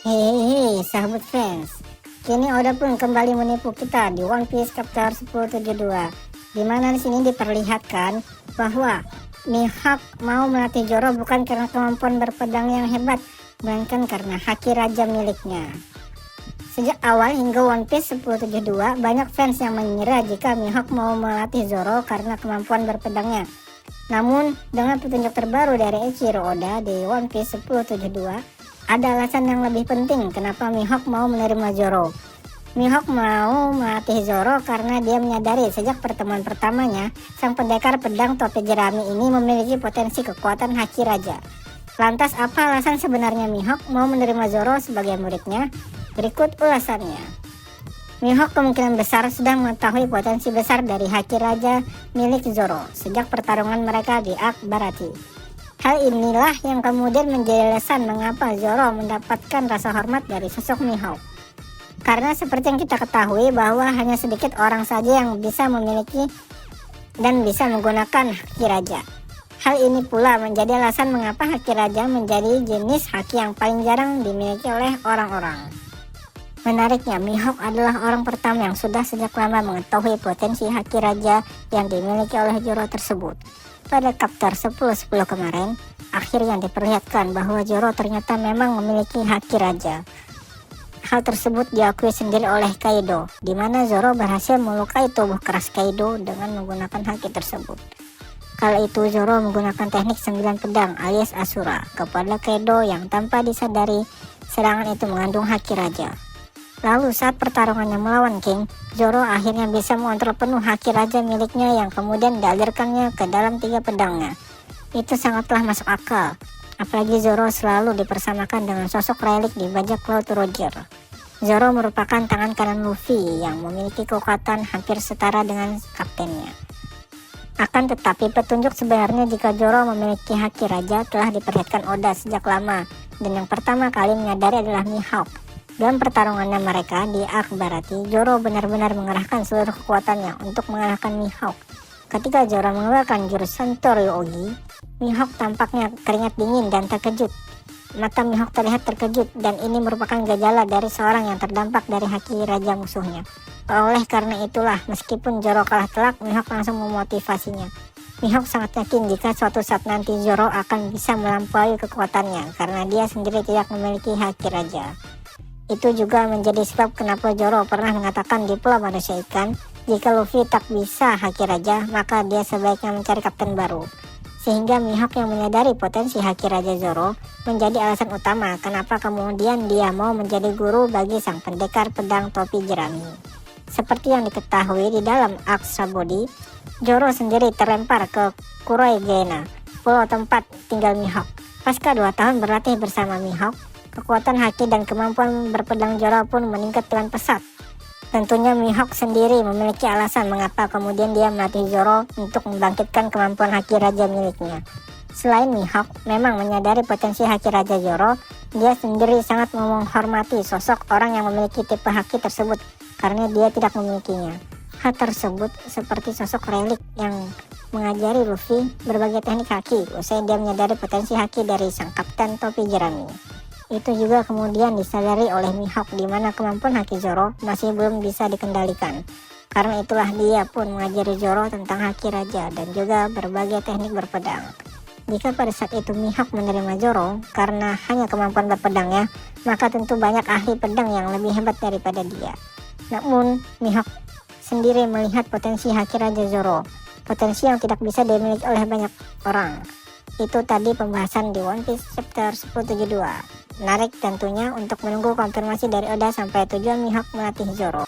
Hehehe, sahabat fans. Kini Oda pun kembali menipu kita di One Piece chapter 1072, di mana di sini diperlihatkan bahwa Mihawk mau melatih Zoro bukan karena kemampuan berpedang yang hebat, melainkan karena haki raja miliknya. Sejak awal hingga One Piece 1072, banyak fans yang mengira jika Mihawk mau melatih Zoro karena kemampuan berpedangnya. Namun, dengan petunjuk terbaru dari Eiichiro Oda di One Piece 1072, ada alasan yang lebih penting kenapa Mihawk mau menerima Zoro. Mihawk mau melatih Zoro karena dia menyadari sejak pertemuan pertamanya, sang pendekar pedang topi jerami ini memiliki potensi kekuatan haki raja. Lantas apa alasan sebenarnya Mihawk mau menerima Zoro sebagai muridnya? Berikut ulasannya. Mihawk kemungkinan besar sudah mengetahui potensi besar dari haki raja milik Zoro sejak pertarungan mereka di Arc Barati. Hal inilah yang kemudian menjadi alasan mengapa Zoro mendapatkan rasa hormat dari sosok Mihawk. Karena seperti yang kita ketahui bahwa hanya sedikit orang saja yang bisa memiliki dan bisa menggunakan haki raja. Hal ini pula menjadi alasan mengapa haki raja menjadi jenis haki yang paling jarang dimiliki oleh orang-orang. Menariknya, Mihawk adalah orang pertama yang sudah sejak lama mengetahui potensi haki raja yang dimiliki oleh Zoro tersebut. Pada chapter 10-10 kemarin, akhirnya diperlihatkan bahwa Zoro ternyata memang memiliki haki raja. Hal tersebut diakui sendiri oleh Kaido, di mana Zoro berhasil melukai tubuh keras Kaido dengan menggunakan haki tersebut. Kala itu Zoro menggunakan teknik 9 pedang alias Asura kepada Kaido yang tanpa disadari serangan itu mengandung haki raja. Lalu saat pertarungannya melawan King, Zoro akhirnya bisa mengontrol penuh haki raja miliknya yang kemudian dialirkannya ke dalam 3 pedangnya. Itu sangatlah masuk akal, apalagi Zoro selalu dipersamakan dengan sosok relik di bajak laut Roger. Zoro merupakan tangan kanan Luffy yang memiliki kekuatan hampir setara dengan kaptennya. Akan tetapi petunjuk sebenarnya jika Zoro memiliki haki raja telah diperlihatkan Oda sejak lama, dan yang pertama kali menyadari adalah Mihawk. Dalam pertarungannya mereka di Arc Barati, Zoro benar-benar mengerahkan seluruh kekuatannya untuk mengalahkan Mihawk. Ketika Zoro mengeluarkan jurus Santoryo Ogi, Mihawk tampaknya keringat dingin dan terkejut. Mata Mihawk terlihat terkejut, dan ini merupakan gejala dari seorang yang terdampak dari haki raja musuhnya. Oleh karena itulah, meskipun Zoro kalah telak, Mihawk langsung memotivasinya. Mihawk sangat yakin jika suatu saat nanti Zoro akan bisa melampaui kekuatannya karena dia sendiri tidak memiliki haki raja. Itu juga menjadi sebab kenapa Zoro pernah mengatakan di Pulau Manusia Ikan, jika Luffy tak bisa haki raja, maka dia sebaiknya mencari kapten baru. Sehingga Mihawk yang menyadari potensi haki raja Zoro menjadi alasan utama kenapa kemudian dia mau menjadi guru bagi sang pendekar pedang topi jerami. Seperti yang diketahui di dalam Arc Sabodi, Zoro sendiri terlempar ke Kuroi Gena, pulau tempat tinggal Mihawk. Pasca 2 tahun berlatih bersama Mihawk, kekuatan haki dan kemampuan berpedang Zoro pun meningkat dengan pesat. Tentunya Mihawk sendiri memiliki alasan mengapa kemudian dia melatih Zoro untuk membangkitkan kemampuan haki raja miliknya. Selain Mihawk memang menyadari potensi haki raja Zoro, dia sendiri sangat menghormati sosok orang yang memiliki tipe haki tersebut karena dia tidak memilikinya. Hal tersebut seperti sosok relik yang mengajari Luffy berbagai teknik haki usai dia menyadari potensi haki dari sang kapten topi jerami. Itu juga kemudian disadari oleh Mihawk di mana kemampuan haki Zoro masih belum bisa dikendalikan. Karena itulah dia pun mengajari Zoro tentang haki raja dan juga berbagai teknik berpedang. Jika pada saat itu Mihawk menerima Zoro karena hanya kemampuan berpedangnya, maka tentu banyak ahli pedang yang lebih hebat daripada dia. Namun Mihawk sendiri melihat potensi haki raja Zoro, potensi yang tidak bisa dimiliki oleh banyak orang. Itu tadi pembahasan di One Piece chapter 1072. Menarik tentunya untuk menunggu konfirmasi dari Oda sampai tujuan Mihawk melatih Zoro.